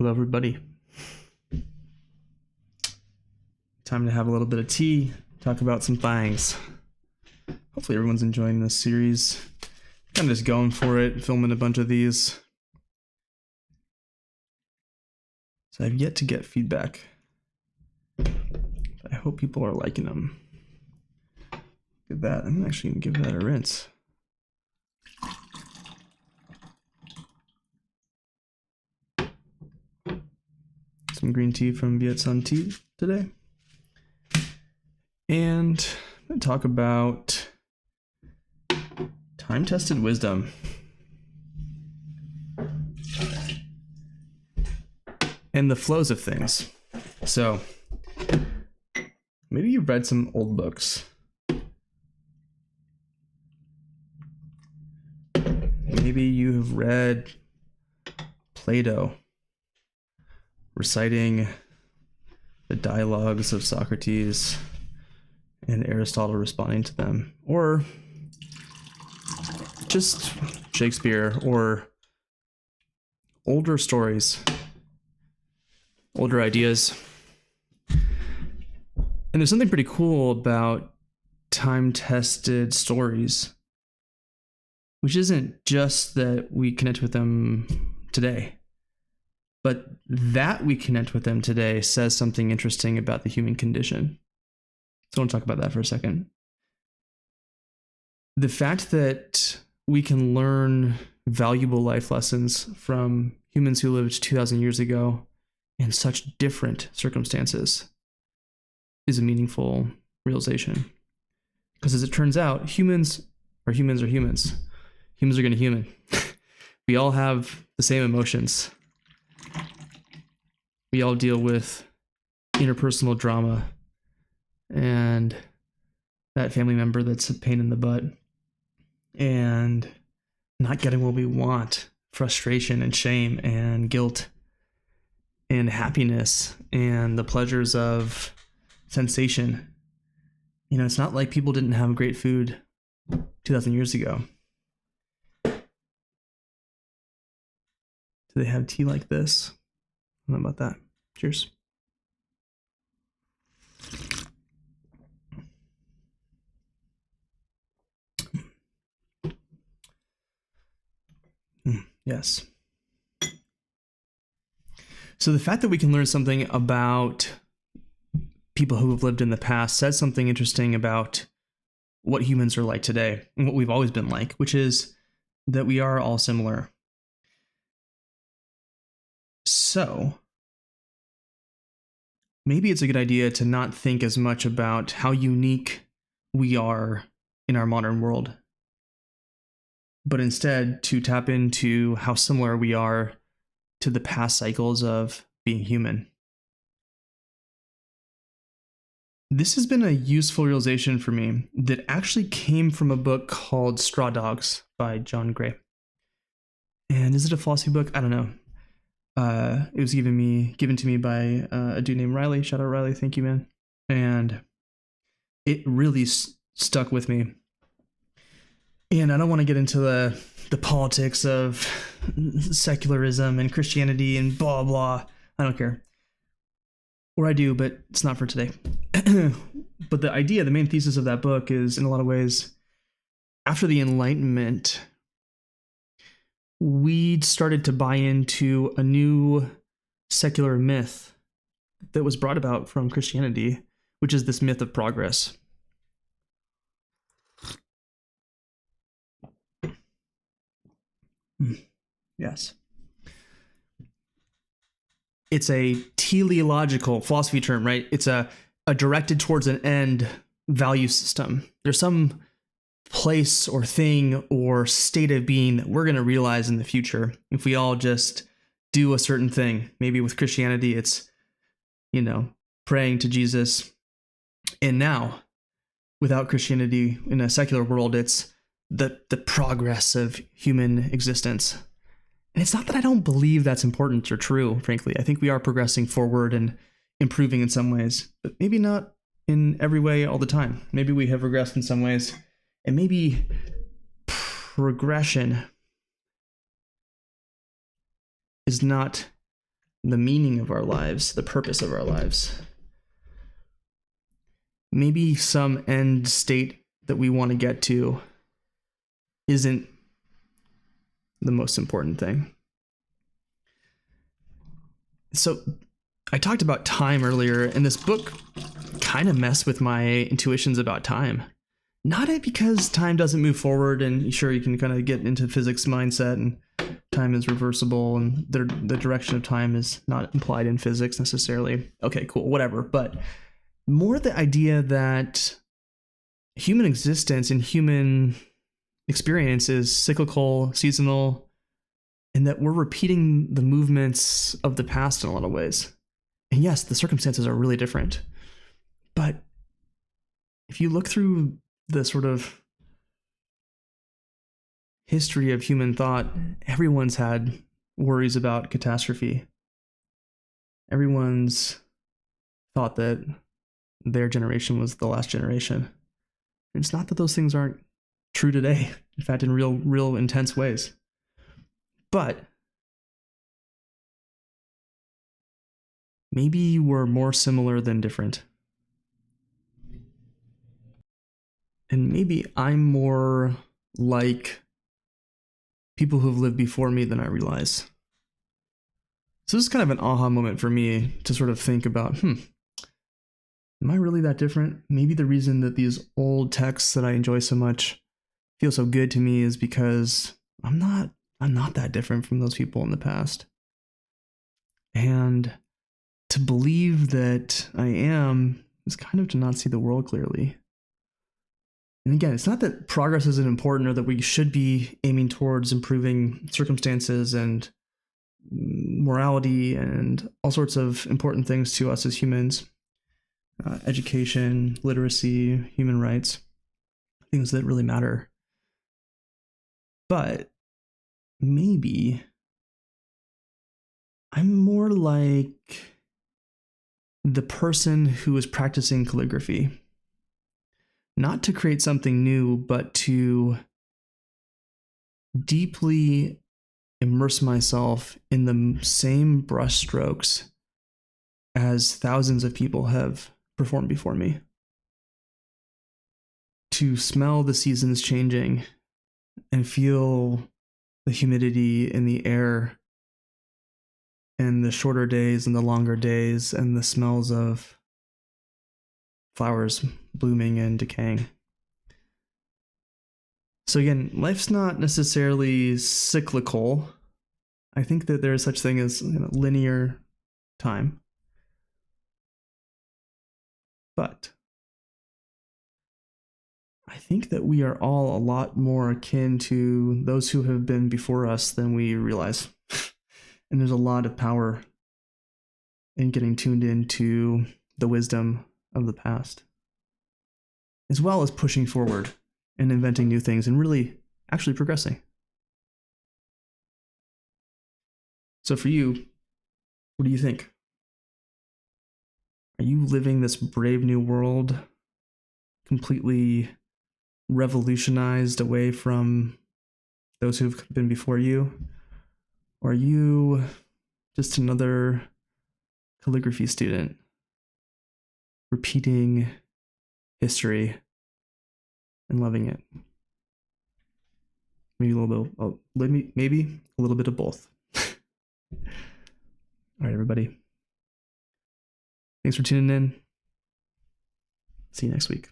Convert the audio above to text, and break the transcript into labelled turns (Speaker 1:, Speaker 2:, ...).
Speaker 1: Hello, everybody. Time to have a little bit of tea, talk about some things. Hopefully everyone's enjoying this series. Kind of just going for it, filming a bunch of these. So I've yet to get feedback. I hope people are liking them. Look at that. I'm actually going to give that a rinse. Some green tea from Viet Sun Tea today. And I'm going to talk about time-tested wisdom. And the flows of things. So, maybe you've read some old books. Maybe you have read Plato reciting the dialogues of Socrates and Aristotle responding to them, or just Shakespeare, or older stories, older ideas. And there's something pretty cool about time-tested stories, which isn't just that we connect with them today, but that we connect with them today says something interesting about the human condition. So I want to talk about that for a second. The fact that we can learn valuable life lessons from humans who lived 2,000 years ago in such different circumstances is a meaningful realization. Because as it turns out, humans are humans are humans. Humans are going to human. We all have the same emotions. We all deal with interpersonal drama and that family member that's a pain in the butt and not getting what we want, frustration and shame and guilt and happiness and the pleasures of sensation. You know, it's not like people didn't have great food 2,000 years ago. Do they have tea like this? I don't know about that. Cheers. Yes. So the fact that we can learn something about people who have lived in the past says something interesting about what humans are like today and what we've always been like, which is that we are all similar. So maybe it's a good idea to not think as much about how unique we are in our modern world, but instead to tap into how similar we are to the past cycles of being human. This has been a useful realization for me that actually came from a book called Straw Dogs by John Gray. And is it a philosophy book? I don't know. It was given to me by a dude named Riley. Shout out Riley, thank you, man. And it really stuck with me. And I don't want to get into the politics of secularism and Christianity and blah blah. I don't care. Or I do, but it's not for today. But the idea, the main thesis of that book is, in a lot of ways, after the Enlightenment, we started to buy into a new secular myth that was brought about from Christianity, which is this myth of progress. Yes. It's a teleological philosophy term, right? It's a directed towards an end value system. There's some place or thing or state of being that we're going to realize in the future if we all just do a certain thing. Maybe with Christianity, it's, praying to Jesus. And now, without Christianity in a secular world, it's the progress of human existence. And it's not that I don't believe that's important or true, frankly. I think we are progressing forward and improving in some ways, but maybe not in every way all the time. Maybe we have regressed in some ways, and maybe progression is not the meaning of our lives, the purpose of our lives. Maybe some end state that we want to get to isn't the most important thing. So I talked about time earlier, and this book kind of messed with my intuitions about time. Not because time doesn't move forward, and sure, you can kind of get into physics mindset and time is reversible and the direction of time is not implied in physics necessarily. Okay, cool, whatever. But more the idea that human existence and human experience is cyclical, seasonal, and that we're repeating the movements of the past in a lot of ways. And yes, the circumstances are really different. But if you look through the sort of history of human thought, everyone's had worries about catastrophe. Everyone's thought that their generation was the last generation. It's not that those things aren't true today. In fact, in real intense ways. But maybe we're more similar than different. And maybe I'm more like people who've lived before me than I realize. So this is kind of an aha moment for me to sort of think about, am I really that different? Maybe the reason that these old texts that I enjoy so much feel so good to me is because I'm not that different from those people in the past. And to believe that I am is kind of to not see the world clearly. And again, it's not that progress isn't important or that we should be aiming towards improving circumstances and morality and all sorts of important things to us as humans. Education, literacy, human rights, things that really matter. But maybe I'm more like the person who is practicing calligraphy. Not to create something new, but to deeply immerse myself in the same brushstrokes as thousands of people have performed before me. To smell the seasons changing and feel the humidity in the air and the shorter days and the longer days and the smells of flowers blooming and decaying. So again, life's not necessarily cyclical. I think that there is such thing as linear time. But I think that we are all a lot more akin to those who have been before us than we realize. And there's a lot of power in getting tuned into the wisdom of the past, as well as pushing forward and inventing new things and really actually progressing. So for you, what do you think? Are you living this brave new world completely revolutionized away from those who've been before you? Or are you just another calligraphy student repeating history and loving it? Maybe a little bit, maybe a little bit of both. All right, everybody. Thanks for tuning in. See you next week.